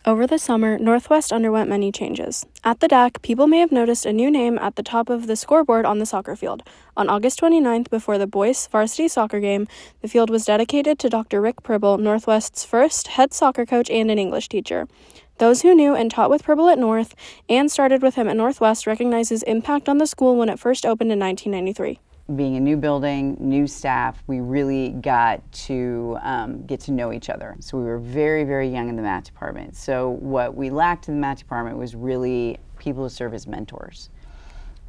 Over the summer, Northwest underwent many changes. At the DAC, people may have noticed a new name at the top of the scoreboard on the soccer field. On August 29th, before the boys' varsity soccer game, the field was dedicated to Dr. Rick Pribyl, Northwest's first head soccer coach and an English teacher. Those who knew and taught with Pribyl at North and started with him at Northwest recognize his impact on the school when it first opened in 1993. Being a new building, new staff, we really got to get to know each other. So we were very, very young in the math department. So what we lacked in the math department was really people to serve as mentors.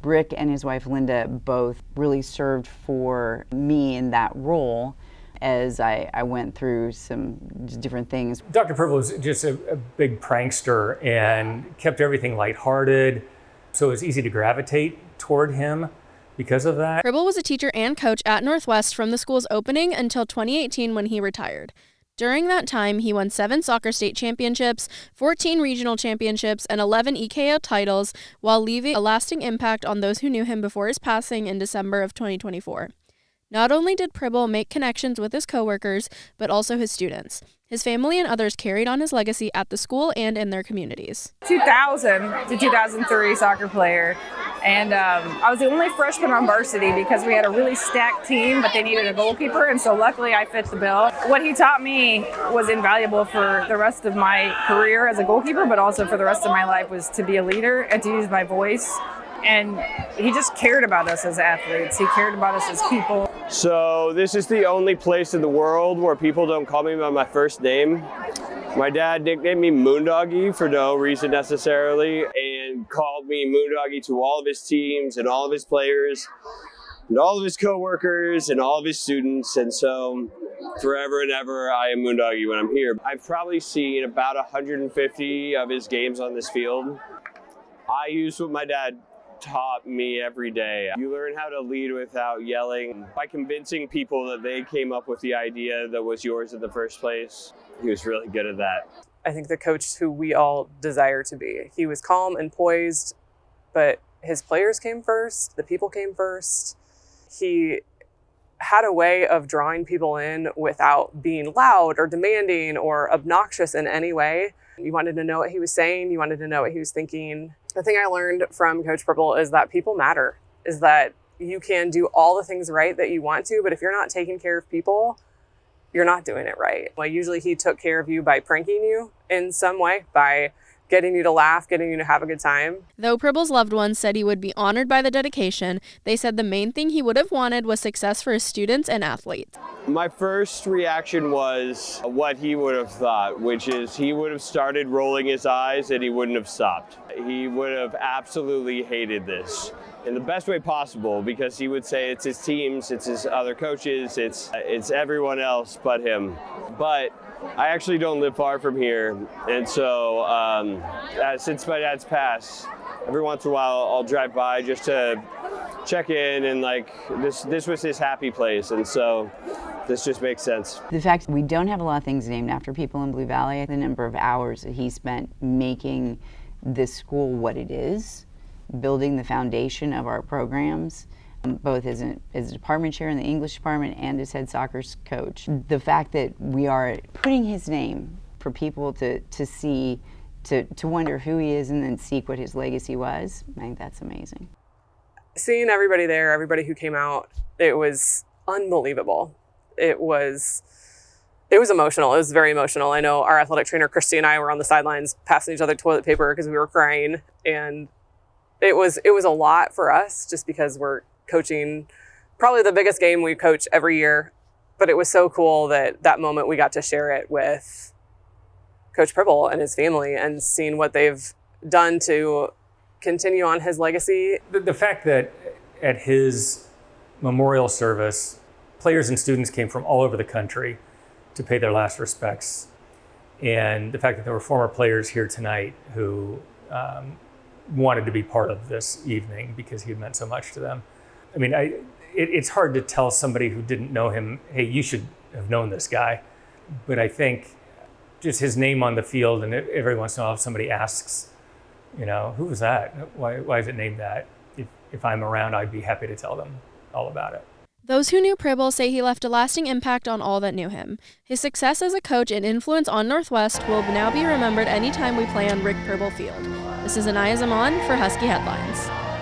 Rick and his wife Linda both really served for me in that role as I went through some different things. Dr. Pribyl was just a big prankster and kept everything lighthearted, so it was easy to gravitate toward him. Because of that. Pribyl was a teacher and coach at Northwest from the school's opening until 2018 when he retired. During that time, he won 7 soccer state championships, 14 regional championships, and 11 EKO titles, while leaving a lasting impact on those who knew him before his passing in December of 2024. Not only did Pribyl make connections with his coworkers, but also his students. His family and others carried on his legacy at the school and in their communities. 2000 to 2003 soccer player. And I was the only freshman on varsity because we had a really stacked team, but they needed a goalkeeper, and so luckily I fit the bill. What he taught me was invaluable for the rest of my career as a goalkeeper, but also for the rest of my life, was to be a leader and to use my voice. And he just cared about us as athletes. He cared about us as people. So this is the only place in the world where people don't call me by my first name. My dad nicknamed me Moondoggy for no reason necessarily, and called me Moondoggy to all of his teams and all of his players and all of his coworkers and all of his students. And so forever and ever, I am Moondoggy when I'm here. I've probably seen about 150 of his games on this field. I use what my dad taught me every day. You learn how to lead without yelling by convincing people that they came up with the idea that was yours in the first place. He was really good at that. I think the coach who we all desire to be. He was calm and poised, but his players came first, the people came first. He had a way of drawing people in without being loud or demanding or obnoxious in any way. You wanted to know what he was saying, you wanted to know what he was thinking. The thing I learned from Coach Pribyl is that people matter, is that you can do all the things right that you want to, but if you're not taking care of people, you're not doing it right. Well, usually he took care of you by pranking you in some way, by getting you to laugh, getting you to have a good time. Though Pribyl's loved ones said he would be honored by the dedication, they said the main thing he would have wanted was success for his students and athletes. My first reaction was what he would have thought, which is he would have started rolling his eyes and he wouldn't have stopped. He would have absolutely hated this in the best way possible, because he would say it's his teams, it's his other coaches, it's everyone else but him. But I actually don't live far from here, and so since my dad's passed, every once in a while I'll drive by just to check in, and like this was his happy place, and so this just makes sense. The fact that we don't have a lot of things named after people in Blue Valley, the number of hours that he spent making this school what it is, building the foundation of our programs, both as a department chair in the English department and as head soccer coach. The fact that we are putting his name for people to see, to wonder who he is and then seek what his legacy was, I think that's amazing. Seeing everybody there, everybody who came out, it was unbelievable. It was emotional. It was very emotional. I know our athletic trainer, Christy, and I were on the sidelines passing each other toilet paper because we were crying. And it was a lot for us just because we're coaching probably the biggest game we coach every year. But it was so cool that moment we got to share it with Coach Pribyl and his family and seeing what they've done to continue on his legacy. The fact that at his memorial service, players and students came from all over the country to pay their last respects. And the fact that there were former players here tonight who wanted to be part of this evening because he had meant so much to them. I mean, it's hard to tell somebody who didn't know him, hey, you should have known this guy. But I think just his name on the field, and every once in a while if somebody asks, who was that? Why is it named that? If I'm around, I'd be happy to tell them all about it. Those who knew Pribyl say he left a lasting impact on all that knew him. His success as a coach and influence on Northwest will now be remembered anytime we play on Rick Pribyl Field. This is Anaya Zaman for Husky Headlines.